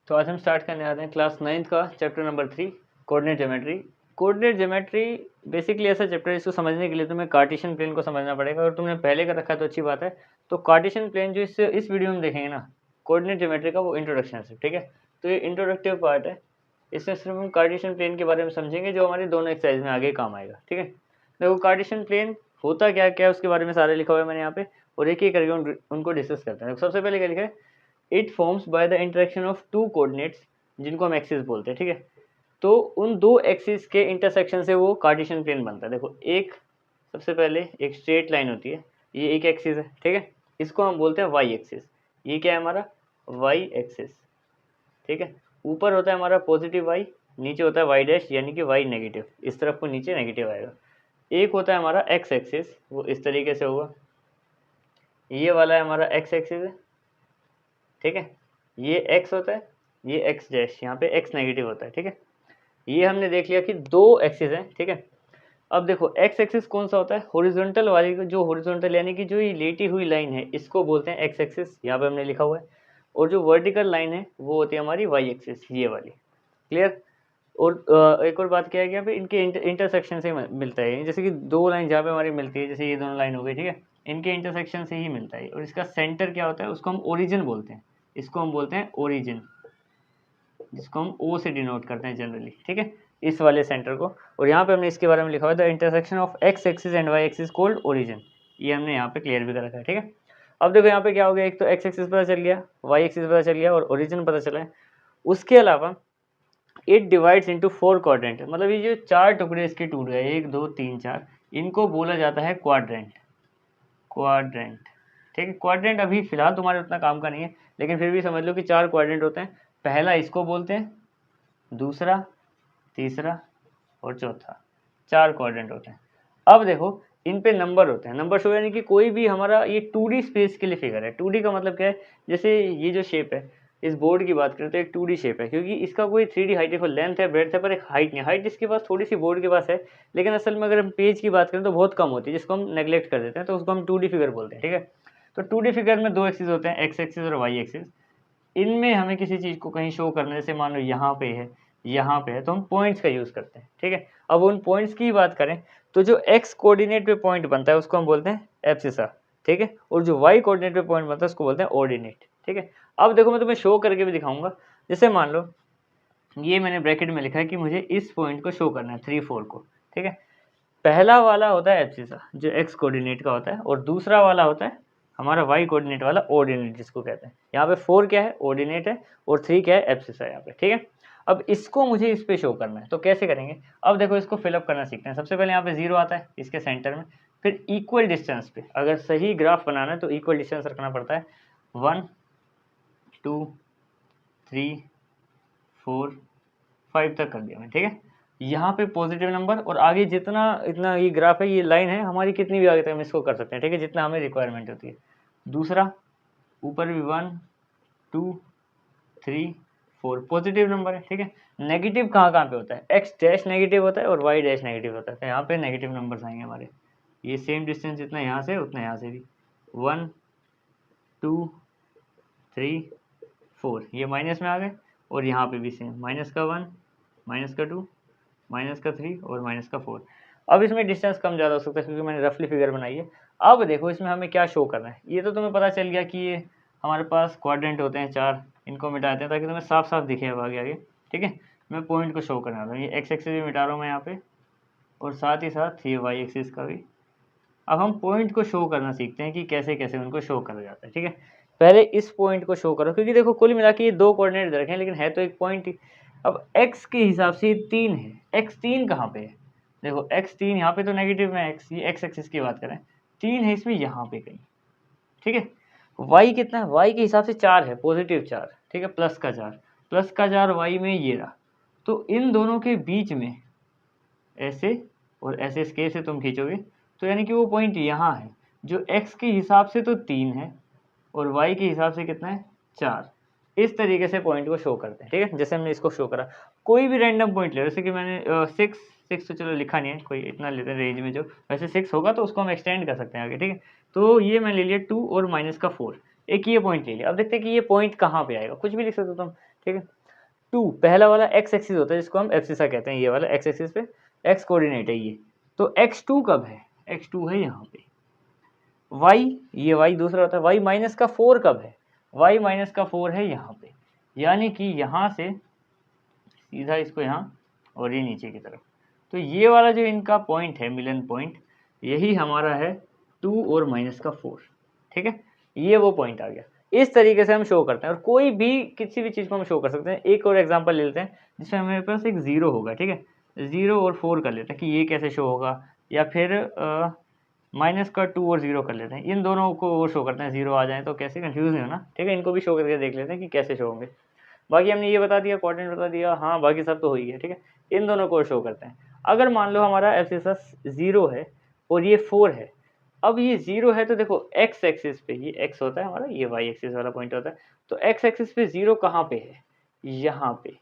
तो आज हम स्टार्ट करने आते हैं क्लास 9th का chapter number 3 coordinate geometry. Coordinate geometry basically ऐसा चैप्टर है, इसको समझने के लिए तुम्हें कार्टेशियन प्लेन को समझना पड़ेगा। अगर तुमने पहले कर रखा है तो अच्छी बात है। तो कार्टेशियन प्लेन जो इस वीडियो में देखेंगे ना, कोऑर्डिनेट ज्योमेट्री का, वो इंट्रोडक्शन है, ठीक है। तो ये इंट्रोडक्टिव पार्ट है, इसमें सिर्फ हम कार्टेशियन प्लेन के बारे में समझेंगे जो हमारी दोनों एक्सरसाइज में आगे काम आएगा, ठीक है। देखो कार्टेशियन प्लेन होता क्या क्या उसके बारे में सारे लिखा हुआ है मैंने यहाँ पे, और एक एक करके उनको डिस्कस करते हैं। सबसे पहले क्या लिखा है, it forms by the interaction of two coordinates जिनको हम एक्सिस बोलते हैं, ठीक है। तो उन दो एक्सिस के इंटरसेक्शन से वो कार्टेशियन प्लेन बनता है। देखो एक सबसे पहले एक स्ट्रेट लाइन होती है, ये एक एक्सिस है, ठीक है, इसको हम बोलते हैं वाई एक्सिस। ये क्या है हमारा वाई एक्सिस, ठीक है। ऊपर होता है हमारा पॉजिटिव वाई, नीचे होता है वाई डैश यानी कि वाई नेगेटिव, इस तरफ को नीचे नेगेटिव आएगा। एक होता है हमारा एक्स एक्सिस, वो इस तरीके से होगा, ये वाला है हमारा एक्स एक्सिस है, ठीक है। ये एक्स होता है, ये एक्स डैश, यहाँ पे एक्स नेगेटिव होता है, ठीक है। ये हमने देख लिया कि दो एक्सिस हैं, ठीक है। अब देखो एक्स एक्सिस कौन सा होता है, हॉरिजॉन्टल वाली, जो हॉरिजॉन्टल यानी कि जो ये लेटी हुई लाइन है इसको बोलते हैं एक्स एक्सिस, यहाँ पे हमने लिखा हुआ है। और जो वर्टिकल लाइन है वो होती है हमारी वाई एक्सिस, ये वाली, क्लियर। और एक और बात क्या है कि यहाँ पे इनके इंटरसेक्शन से मिलता है, जैसे कि दो लाइन जहाँ पे हमारी मिलती है, जैसे ये दोनों लाइन हो गई, ठीक है, इनके इंटरसेक्शन से ही मिलता है। और इसका सेंटर क्या होता है, उसको हम ओरिजिन बोलते हैं, इसको हम बोलते हैं ओरिजिन, जिसको हम ओ से डिनोट करते हैं जनरली, ठीक है, इस वाले सेंटर को। और यहाँ पे हमने इसके बारे में लिखा हुआ है, the intersection of X axis and Y axis called origin, ये हमने यहाँ पे क्लियर भी कर रखा है, ठीक है। अब देखो यहाँ पे क्या हो गया, एक तो एक्स एक्सिस पता चल गया, वाई एक्सिस पता चल गया और ओरिजिन पता चला है। उसके अलावा इट डिवाइड्स इनटू 4 क्वाड्रेंट, मतलब ये जो चार टुकड़े इसके टूट गए, 1 2 3 4, इनको बोला जाता है क्वाड्रेंट, क्वाड्रेंट, ठीक है। क्वाड्रेंट अभी फिलहाल तुम्हारे उतना काम का नहीं है, लेकिन फिर भी समझ लो कि 4 क्वाड्रेंट होते हैं। पहला इसको बोलते हैं, दूसरा, तीसरा और चौथा, 4 क्वाड्रेंट होते हैं। अब देखो इन पे नंबर होते हैं, नंबर शो यानी कि कोई भी हमारा ये 2D स्पेस के लिए फिगर है। 2D का मतलब क्या है, जैसे ये जो शेप है, इस बोर्ड की बात करें तो एक 2D शेप है, क्योंकि इसका कोई 3D हाइट, देखो लेंथ है, ब्रेड्थ है, पर एक हाइट नहीं। हाइट इसके पास थोड़ी सी बोर्ड के पास है, लेकिन असल में अगर हम पेज की बात करें तो बहुत कम होती है, जिसको हम नेग्लेक्ट कर देते हैं, तो उसको हम 2D फिगर बोलते हैं, ठीक है। तो 2D फिगर में दो एक्सिस होते हैं, एक्स एक्सिस और वाई एक्सिस। इनमें हमें किसी चीज़ को कहीं शो करना है, जैसे मान लो यहाँ पे है, यहाँ पे है, तो हम पॉइंट्स का यूज़ करते हैं, ठीक है। अब उन पॉइंट्स की बात करें तो जो एक्स कोऑर्डिनेट पे पॉइंट बनता है उसको हम बोलते हैं एब्सिसा, ठीक है। और जो वाई कोऑर्डिनेट पे पॉइंट बनता है उसको बोलते हैं ऑर्डिनेट, ठीक है। अब देखो मैं तुम्हें शो करके भी दिखाऊंगा। जैसे मान लो ये मैंने ब्रैकेट में लिखा है कि मुझे इस पॉइंट को शो करना है 3 4 को, ठीक है। पहला वाला होता है एब्सिसा जो एक्स कोऑर्डिनेट का होता है, और दूसरा वाला होता है हमारा वाई कोऑर्डिनेट वाला ऑर्डिनेट जिसको कहते हैं। यहाँ पे 4 क्या है, ऑर्डिनेट है, और 3 क्या है, एब्सिसा यहाँ पे, ठीक है। अब इसको मुझे इस पे शो करना है, तो कैसे करेंगे। अब देखो इसको फिलअप करना सीखते हैं। सबसे पहले यहाँ पे 0 आता है इसके सेंटर में, फिर इक्वल डिस्टेंस पे, अगर सही ग्राफ बनाना है तो इक्वल डिस्टेंस रखना पड़ता है। 1 2 3 4 5 तक कर दिया मैं, ठीक है। यहाँ पे पॉजिटिव नंबर, और आगे जितना इतना ये ग्राफ है, ये लाइन है हमारी, कितनी भी आगे तक हम इसको कर सकते हैं, ठीक है, जितना हमें रिक्वायरमेंट होती है। दूसरा ऊपर भी 1 2 3 4 पॉजिटिव नंबर है, ठीक है। नेगेटिव कहाँ कहाँ पे होता है, एक्स डैश नेगेटिव होता है और वाई डैश नेगेटिव होता है, तो यहाँ पे नेगेटिव नंबर्स आएंगे हमारे। ये सेम डिस्टेंस जितना यहाँ से उतना यहाँ से भी, 1 2 3 4 ये माइनस में आ गए, और यहाँ पे भी सेम, माइनस का 1 माइनस का 2 माइनस का 3 और माइनस का 4। अब इसमें डिस्टेंस कम ज़्यादा हो सकता है क्योंकि मैंने रफली फिगर बनाई है। अब देखो इसमें हमें क्या शो करना है, ये तो तुम्हें पता चल गया कि ये हमारे पास क्वाड्रेंट होते हैं 4, इनको मिटाते हैं ताकि तुम्हें साफ साफ दिखे अब आगे आगे, ठीक है। मैं पॉइंट को शो करने वाला हूँ, ये एक्स एक्सिस भी मिटा रहा हूँ मैं यहाँ पे, और साथ ही साथ ये वाई एक्सिस का भी। अब हम पॉइंट को शो करना सीखते हैं कि कैसे कैसे उनको शो करा जाता है, ठीक है। पहले इस पॉइंट को शो करो, क्योंकि देखो कुल मिला के ये 2 कोऑर्डिनेट दे रखे हैं, लेकिन है तो एक पॉइंट ही। अब x के हिसाब से ये 3 है, x3 कहाँ पे है, देखो x3 यहाँ पे तो नेगेटिव में x, ये x एक्सिस की बात करें, 3 है इसमें यहाँ पे कहीं, ठीक है। y कितना है, y के हिसाब से 4 है, पॉजिटिव 4, ठीक है, प्लस का 4 y में ये रहा। तो इन दोनों के बीच में ऐसे और ऐसे स्केल से तुम खींचोगे तो यानी कि वो पॉइंट यहाँ है, जो x के हिसाब से तो 3 है और y के हिसाब से कितना है, 4। इस तरीके से पॉइंट को शो करते हैं, ठीक है। जैसे हमने इसको शो करा, कोई भी रैंडम पॉइंट ले, जैसे कि मैंने 6 तो चलो लिखा नहीं है, कोई इतना लेते हैं रेंज में, जो वैसे 6 होगा तो उसको हम एक्सटेंड कर सकते हैं आगे, ठीक है। तो ये मैं ले लिया 2 और माइनस का 4, एक ये पॉइंट ले लिया। अब देखते हैं कि ये पॉइंट कहाँ पे आएगा, कुछ भी लिख सकते हो तुम, ठीक है। 2 पहला वाला एक्स एक्सिस होता है जिसको हम एब्सिसा कहते हैं, ये वाला एक्स एक्सिस पे एक्स कोऑर्डिनेट है ये। तो x2 कब है, x2 है यहाँ पे। y, ये y दूसरा होता है। y माइनस का 4 कब है, y माइनस का 4 है यहाँ पे, यानी कि यहाँ से सीधा इसको यहाँ और ये नीचे की तरफ। तो ये वाला जो इनका पॉइंट है, मिलन पॉइंट, यही हमारा है 2 और माइनस का 4, ठीक है। ये वो पॉइंट आ गया। इस तरीके से हम शो करते हैं, और कोई भी किसी भी चीज़ को हम शो कर सकते हैं। एक और एग्जांपल ले लेते हैं जिसमें हमारे पास एक 0 होगा, ठीक है। 0 और 4 कर लेते हैं कि ये कैसे शो होगा, या फिर माइनस का 2 और 0 कर लेते हैं। इन दोनों को वो शो करते हैं, 0 आ जाए तो कैसे, कंफ्यूज नहीं होना, ठीक है। इनको भी शो करके देख लेते हैं कि कैसे शो होंगे। बाकी हमने ये बता दिया, कोऑर्डिनेट बता दिया, हाँ बाकी सब तो हो ही है, ठीक है। इन दोनों को शो करते हैं। अगर मान लो हमारा एब्सिस 0 है और ये 4 है, अब ये 0 है तो देखो एक्स एक्सिस पे ये एक्स होता है हमारा, ये वाई एक्सिस वाला पॉइंट होता है। तो एक्स एक्सिस पे 0 कहाँ पे है, यहाँ पे।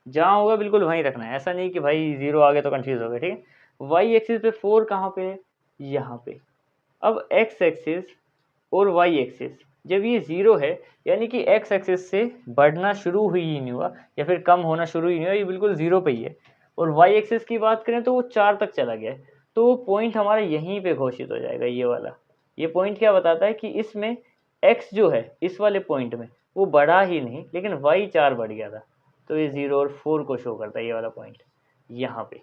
जहाँ होगा बिल्कुल वहीं रखना है, ऐसा नहीं कि भाई 0 आ गया तो कंफ्यूज हो गया, ठीक है। वाई एक्सिस पे 4 कहाँ पे है, यहाँ पे। अब एक्स एक्सिस और वाई एक्सिस जब ये 0 है, यानी कि एक्स एक्सिस से बढ़ना शुरू ही नहीं हुआ या फिर कम होना शुरू ही नहीं हुआ, ये बिल्कुल 0 पे ही है। और वाई एक्सिस की बात करें तो वो 4 तक चला गया है, तो वो पॉइंट हमारा यहीं पे घोषित हो जाएगा, ये वाला। ये पॉइंट क्या बताता है कि इसमें एक्स जो है इस वाले पॉइंट में वो बढ़ा ही नहीं, लेकिन वाई 4 बढ़ गया था। तो ये 0 और 4 को शो करता है ये वाला पॉइंट यहाँ पे,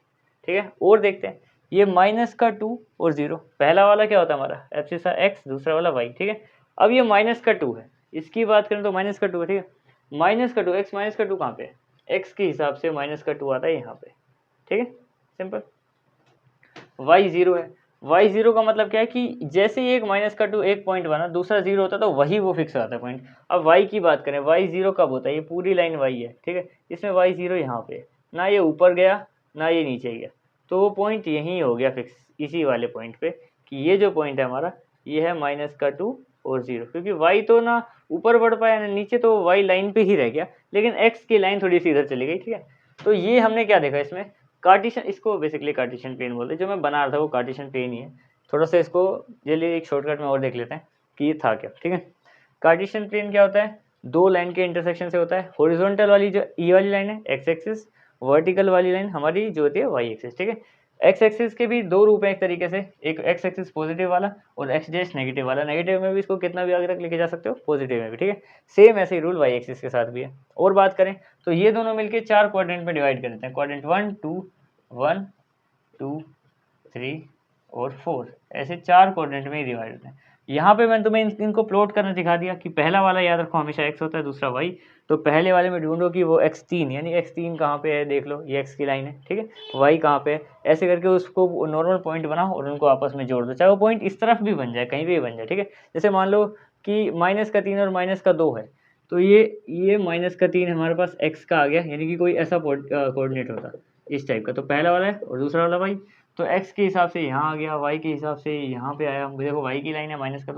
ठीक है। और देखते हैं ये माइनस का 2 और 0, पहला वाला क्या होता है हमारा एब्सिसा एक्स, दूसरा वाला वाई, ठीक है। अब ये माइनस का 2 है, इसकी बात करें तो माइनस का 2 है, ठीक है। माइनस का 2 एक्स माइनस का 2 कहाँ पे है, एक्स के हिसाब से माइनस का 2 आता है यहाँ पे, ठीक है, सिंपल। वाई 0 है, वाई 0 का मतलब क्या है कि जैसे ही एक माइनस का 2 एक पॉइंट बना, दूसरा 0 होता है तो वही वो फिक्स आता है पॉइंट। अब वाई की बात करें, वाई 0 कब होता है, ये पूरी लाइन वाई है, ठीक है। इसमें वाई 0 यहाँ पे है, ना ये ऊपर गया ना ये नीचे गया, तो वो पॉइंट यहीं हो गया फिक्स, इसी वाले पॉइंट पे, कि ये जो पॉइंट है हमारा ये है माइनस का 2 और 0। क्योंकि वाई तो ना ऊपर बढ़ पाया ना नीचे, तो वाई लाइन पे ही रह गया, लेकिन एक्स की लाइन थोड़ी सी इधर चली गई, ठीक है। तो ये हमने क्या देखा इसमें, कार्टेशियन, इसको बेसिकली कार्टेशियन प्लेन बोलते हैं। जो मैं बना रहा था वो कार्टेशियन प्लेन ही है। थोड़ा सा इसको जल्दी एक शॉर्टकट में और देख लेते हैं कि ये था क्या, ठीक है। कार्टेशियन प्लेन क्या होता है, दो लाइन के इंटरसेक्शन से होता है। हॉरिजॉन्टल वाली जो ई वाली लाइन है एक्स एक्सिस, वर्टिकल वाली लाइन हमारी जो होती है वाई एक्सिस, ठीक है। एक्स एक्सिस के भी दो रूप हैं एक तरीके से, एक एक्स एक्सिस पॉजिटिव वाला और एक्स डैश नेगेटिव वाला। नेगेटिव में भी इसको कितना भी आगे तक लेके जा सकते हो, पॉजिटिव में भी, ठीक है। सेम ऐसे ही रूल वाई एक्सिस के साथ भी है। और बात करें तो ये दोनों मिलके 4 क्वाड्रेंट में डिवाइड कर देते हैं, क्वाड्रेंट 1 2 3 और 4, ऐसे 4 क्वाड्रेंट में ही डिवाइड होते हैं। यहाँ पे मैंने तुम्हें इनको प्लॉट करना सिखा दिया कि पहला वाला याद रखो हमेशा x होता है, दूसरा y। तो पहले वाले में ढूंढो कि वो x3 यानी x3 कहाँ पे है, देख लो ये x की लाइन है, ठीक है। y कहाँ पे है, ऐसे करके उसको नॉर्मल पॉइंट बनाओ और उनको आपस में जोड़ दो, चाहे वो पॉइंट इस तरफ भी बन जाए, कहीं भी बन जाए, ठीक है। जैसे मान लो कि -3 और -2 है, तो ये -3 हमारे पास x का आ गया, यानी कि कोई ऐसा कोऑर्डिनेट होता इस टाइप का। तो पहला वाला है और दूसरा वाला y, तो x के हिसाब से यहाँ आ गया, y के हिसाब से यहाँ पे आया। देखो y की लाइन है माइनस का,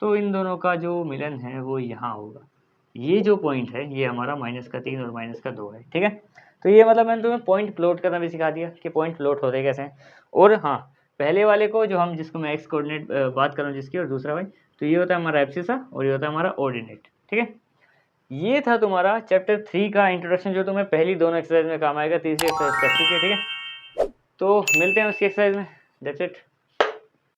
तो इन दोनों का जो मिलन है वो यहाँ होगा। ये जो पॉइंट है ये हमारा -3 और -2 है, ठीक है। तो ये मतलब मैंने तुम्हें पॉइंट प्लॉट करना भी सिखा दिया कि पॉइंट प्लॉट होते कैसे हैं। और हाँ, पहले वाले को जो हम जिसको मैं एक्स कोऑर्डिनेट बात कर रहा हूँ जिसकी, और दूसरा y, तो ये होता है हमारा एब्सिसा और ये होता है हमारा ऑर्डिनेट, ठीक है। ये था तुम्हारा चैप्टर 3 का इंट्रोडक्शन, जो तुम्हें पहली दोनों एक्सरसाइज में काम आएगा, तीसरी एक्सरसाइज कर चुकी है, ठीक है। तो मिलते हैं उसकी एक्सरसाइज में, दैट्स इट।